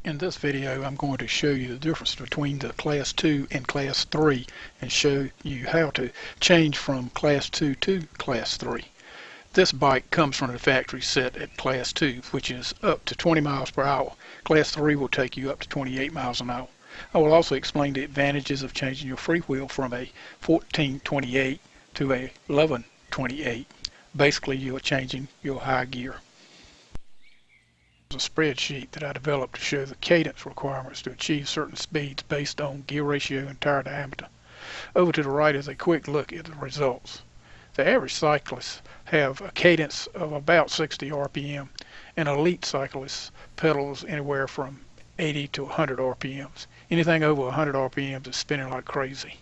In this video, I'm going to show you the difference between the Class 2 and Class 3 and show you how to change from Class 2 to Class 3. This bike comes from the factory set at Class 2, which is up to 20 miles per hour. Class 3 will take you up to 28 miles an hour. I will also explain the advantages of changing your freewheel from a 1428 to a 1128. Basically, you're changing your high gear. A spreadsheet that I developed to show the cadence requirements to achieve certain speeds based on gear ratio and tire diameter. Over to the right is a quick look at the results. The average cyclists have a cadence of about 60 RPM, and elite cyclists pedals anywhere from 80 to 100 RPMs. Anything over 100 RPMs is spinning like crazy.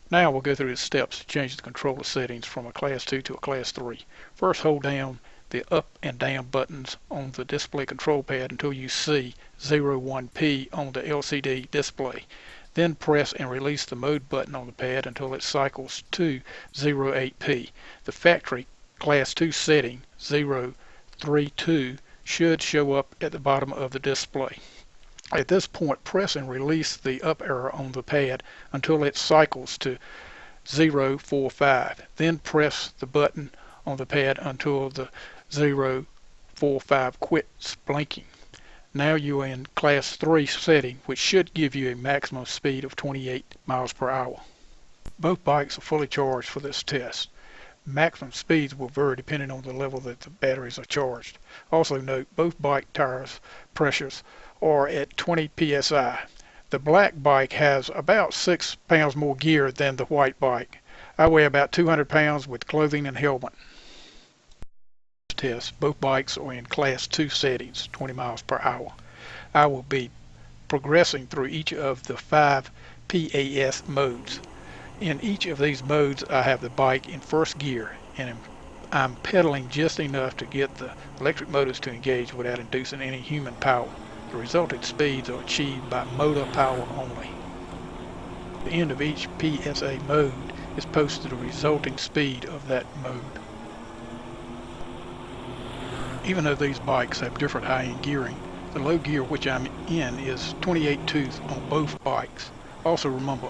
Now we'll go through the steps to change the controller settings from a Class 2 to a Class 3. First, hold down the up and down buttons on the display control pad until you see 01P on the LCD display. Then press and release the mode button on the pad until it cycles to 08P. The factory Class 2 setting 032 should show up at the bottom of the display. At this point, press and release the up arrow on the pad until it cycles to 045. Then press the button on the pad until the 045 quits blinking. Now you are in Class 3 setting, which should give you a maximum speed of 28 miles per hour. Both bikes are fully charged for this test. Maximum speeds will vary depending on the level that the batteries are charged. Also note, both bike tires pressures are at 20 psi. The black bike has about 6 pounds more gear than the white bike. I weigh about 200 pounds with clothing and helmet. Test, both bikes are in Class 2 settings, 20 miles per hour. I will be progressing through each of the 5 PAS modes. In each of these modes, I have the bike in first gear, and I'm pedaling just enough to get the electric motors to engage without inducing any human power. The resulting speeds are achieved by motor power only. At the end of each PSA mode is posted the resulting speed of that mode. Even though these bikes have different high-end gearing, the low gear which I'm in is 28 tooth on both bikes. Also remember,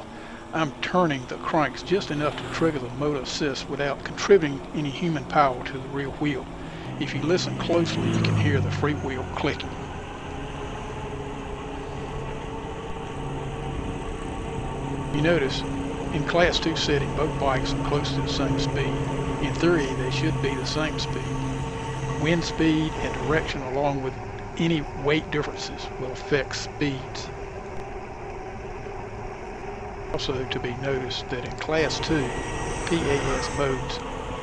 I'm turning the cranks just enough to trigger the motor assist without contributing any human power to the rear wheel. If you listen closely, you can hear the freewheel clicking. You notice, in Class 2 setting, both bikes are close to the same speed. In theory, they should be the same speed. Wind speed and direction, along with any weight differences, will affect speeds. Also to be noticed that in Class 2, PAS modes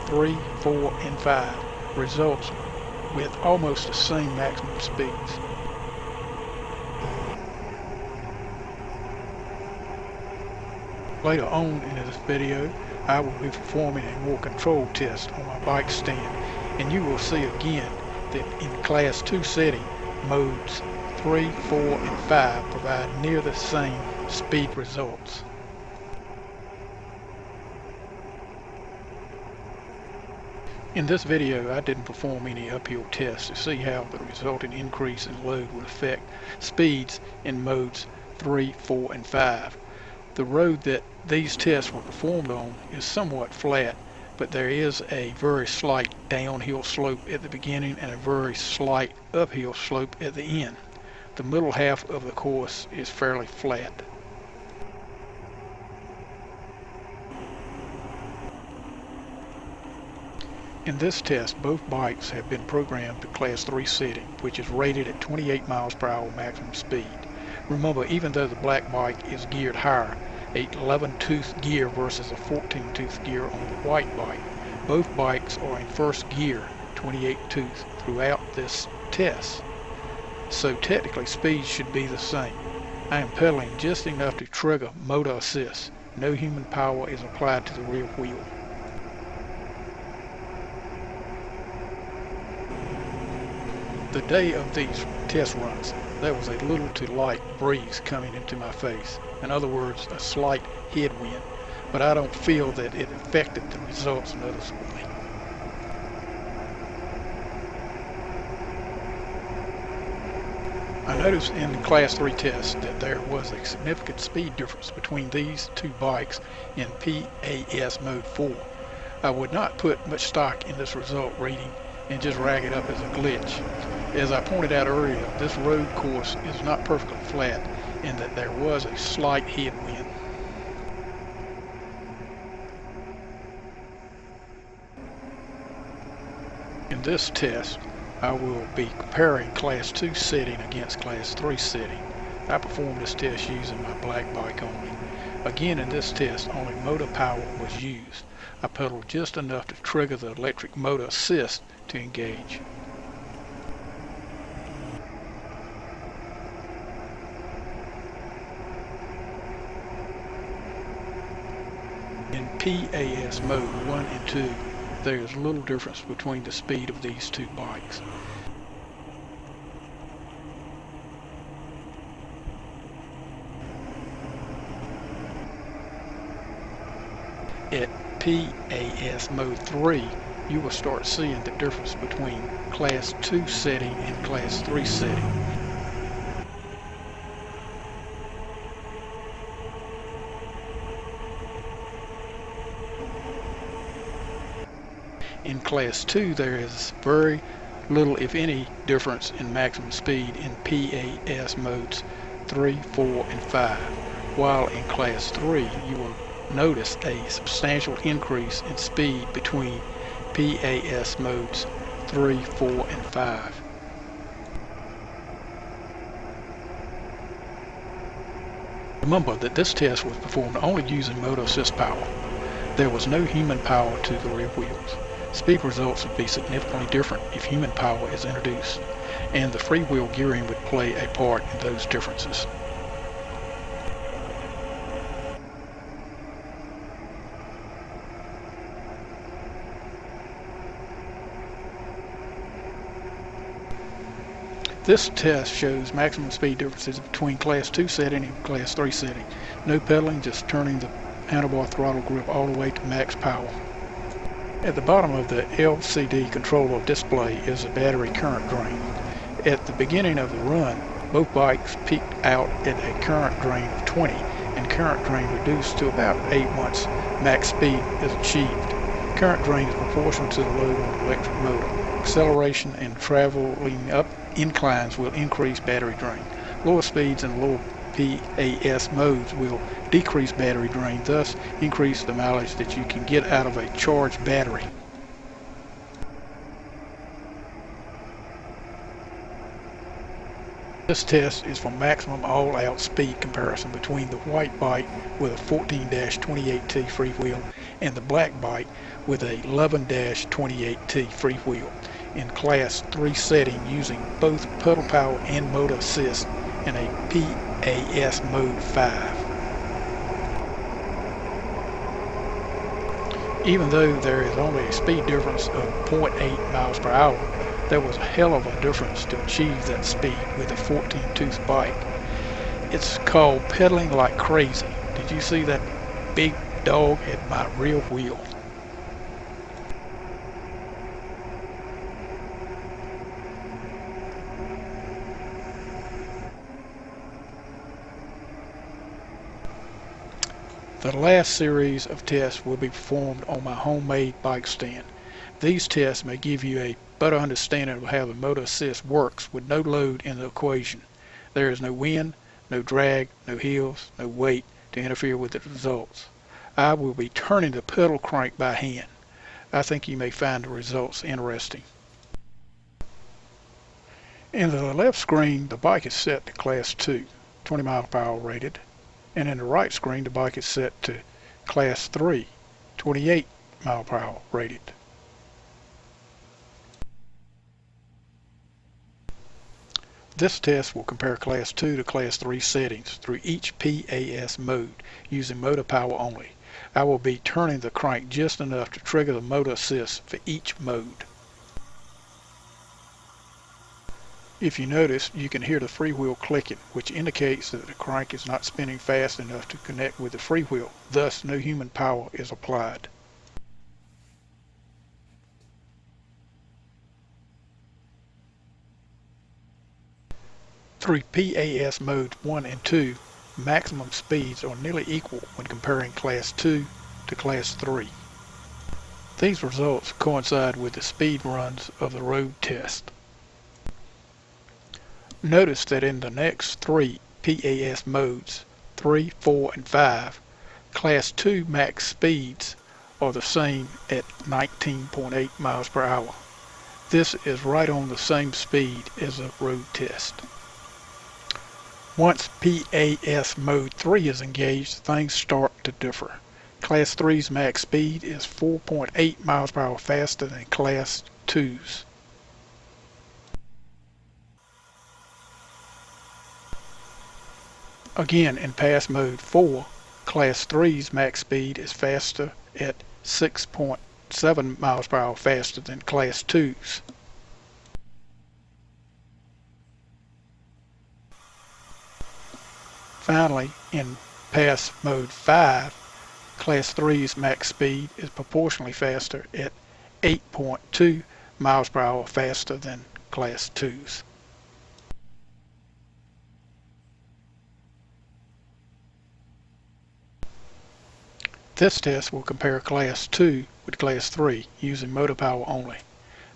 3, 4, and 5 results with almost the same maximum speeds. Later on in this video, I will be performing a more controlled test on my bike stand, and you will see again that in Class 2 setting, modes 3, 4, and 5 provide near the same speed results. In this video, I didn't perform any uphill tests to see how the resulting increase in load would affect speeds in modes 3, 4, and 5. The road that these tests were performed on is somewhat flat, but there is a very slight downhill slope at the beginning and a very slight uphill slope at the end. The middle half of the course is fairly flat. In this test, both bikes have been programmed to Class 3 setting, which is rated at 28 miles per hour maximum speed. Remember, even though the black bike is geared higher, a 11-tooth gear versus a 14-tooth gear on the white bike, both bikes are in first gear, 28 tooth, throughout this test. So technically speeds should be the same. I am pedaling just enough to trigger motor assist. No human power is applied to the rear wheel. The day of these test runs, there was a little to light breeze coming into my face. In other words, a slight headwind, but I don't feel that it affected the results noticeably. I noticed in the Class 3 test that there was a significant speed difference between these two bikes in PAS Mode 4. I would not put much stock in this result reading and just rag it up as a glitch. As I pointed out earlier, this road course is not perfectly flat and that there was a slight headwind. In this test, I will be comparing Class 2 setting against Class 3 setting. I performed this test using my black bike only. Again, in this test, only motor power was used. I pedaled just enough to trigger the electric motor assist to engage. In PAS mode 1 and 2, there is little difference between the speed of these two bikes. At PAS mode 3, you will start seeing the difference between Class 2 setting and Class 3 setting. In Class 2, there is very little, if any, difference in maximum speed in PAS modes 3, 4, and 5, while in Class 3, you will notice a substantial increase in speed between PAS modes 3, 4, and 5. Remember that this test was performed only using motor assist power. There was no human power to the rear wheels. Speed results would be significantly different if human power is introduced, and the freewheel gearing would play a part in those differences. This test shows maximum speed differences between Class 2 setting and Class 3 setting. No pedaling, just turning the handlebar throttle grip all the way to max power. At the bottom of the LCD controller display is a battery current drain. At the beginning of the run, both bikes peaked out at a current drain of 20 and current drain reduced to about 8 once max speed is achieved. Current drain is proportional to the load on the electric motor. Acceleration and traveling up inclines will increase battery drain. Lower speeds and lower PAS modes will decrease battery drain, thus increase the mileage that you can get out of a charged battery. This test is for maximum all-out speed comparison between the white bike with a 14-28T freewheel and the black bike with a 11-28T freewheel in Class 3 setting using both pedal power and motor assist in a PAS mode 5. Even though there is only a speed difference of 0.8 miles per hour, there was a hell of a difference to achieve that speed with a 14-tooth bike. It's called pedaling like crazy. Did you see that big dog at my rear wheel? The last series of tests will be performed on my homemade bike stand. These tests may give you a better understanding of how the motor assist works with no load in the equation. There is no wind, no drag, no hills, no weight to interfere with the results. I will be turning the pedal crank by hand. I think you may find the results interesting. In the left screen, the bike is set to Class 2, 20 miles per hour rated. And in the right screen, the bike is set to Class 3, 28 mile per hour rated. This test will compare Class 2 to Class 3 settings through each PAS mode using motor power only. I will be turning the crank just enough to trigger the motor assist for each mode. If you notice, you can hear the freewheel clicking, which indicates that the crank is not spinning fast enough to connect with the freewheel, thus no human power is applied. Through PAS modes 1 and 2, maximum speeds are nearly equal when comparing Class 2 to Class 3. These results coincide with the speed runs of the road test. Notice that in the next three PAS modes, 3, 4, and 5, Class 2 max speeds are the same at 19.8 miles per hour. This is right on the same speed as a road test. Once PAS mode 3 is engaged, things start to differ. Class 3's max speed is 4.8 miles per hour faster than Class 2's. Again, in pass mode 4, Class 3's max speed is faster at 6.7 miles per hour faster than Class 2's. Finally, in pass mode 5, Class 3's max speed is proportionally faster at 8.2 miles per hour faster than Class 2's. This test will compare Class 2 with Class 3 using motor power only.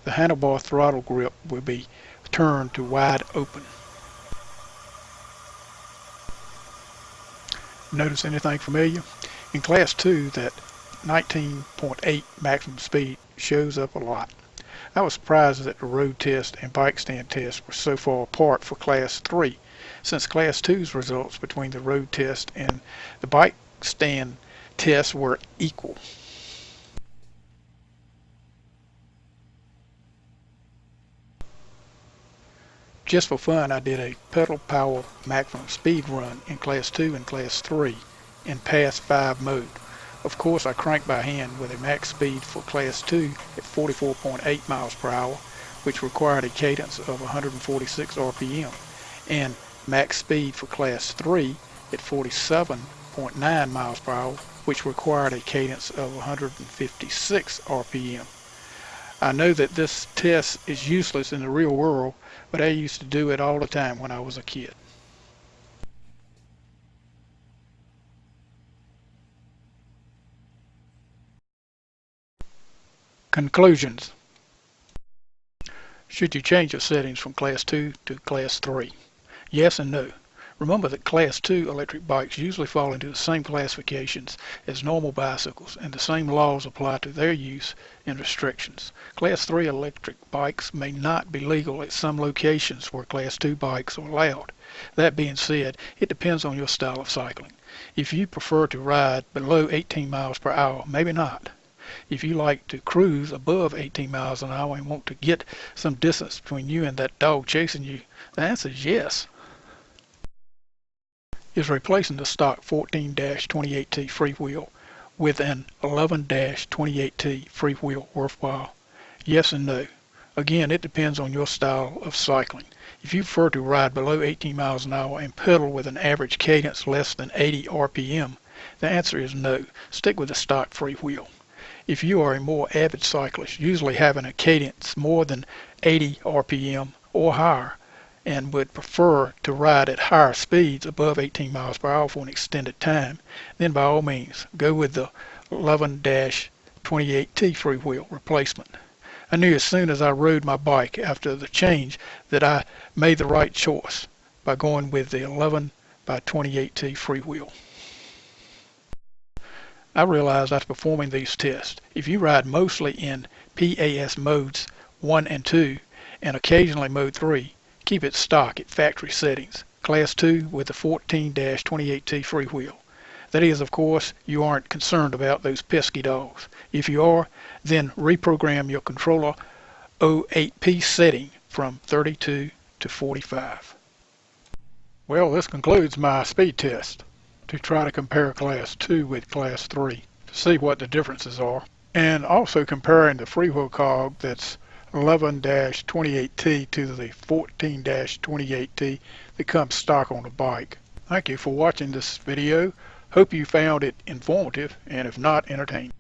The handlebar throttle grip will be turned to wide open. Notice anything familiar? In Class 2, that 19.8 maximum speed shows up a lot. I was surprised that the road test and bike stand test were so far apart for Class 3, since Class 2's results between the road test and the bike stand tests were equal. Just for fun, I did a pedal power maximum speed run in Class 2 and Class 3 in Pass 5 mode. Of course, I cranked by hand with a max speed for Class 2 at 44.8 miles per hour, which required a cadence of 146 RPM, and max speed for Class 3 at 47.9 miles per hour, which required a cadence of 156 RPM. I know that this test is useless in the real world, but I used to do it all the time when I was a kid. Conclusions. Should you change your settings from Class 2 to Class 3? Yes and no. Remember that Class 2 electric bikes usually fall into the same classifications as normal bicycles, and the same laws apply to their use and restrictions. Class 3 electric bikes may not be legal at some locations where Class 2 bikes are allowed. That being said, it depends on your style of cycling. If you prefer to ride below 18 miles per hour, maybe not. If you like to cruise above 18 miles an hour and want to get some distance between you and that dog chasing you, the answer is yes. Is replacing the stock 14-28T freewheel with an 11-28T freewheel worthwhile? Yes and no. Again, it depends on your style of cycling. If you prefer to ride below 18 miles an hour and pedal with an average cadence less than 80 RPM, the answer is no. Stick with the stock freewheel. If you are a more avid cyclist, usually having a cadence more than 80 RPM or higher, and would prefer to ride at higher speeds above 18 miles per hour for an extended time, then by all means go with the 11-28T freewheel replacement. I knew as soon as I rode my bike after the change that I made the right choice by going with the 11-28T freewheel. I realized after performing these tests, if you ride mostly in PAS modes 1 and 2 and occasionally mode 3, keep it stock at factory settings, Class 2 with the 14-28T freewheel. That is, of course, you aren't concerned about those pesky dogs. If you are, then reprogram your controller 08P setting from 32 to 45. Well, this concludes my speed test to try to compare Class 2 with Class 3 to see what the differences are, and also comparing the freewheel cog that's 11-28T to the 14-28T that comes stock on the bike. Thank you for watching this video. Hope you found it informative, and if not, entertaining.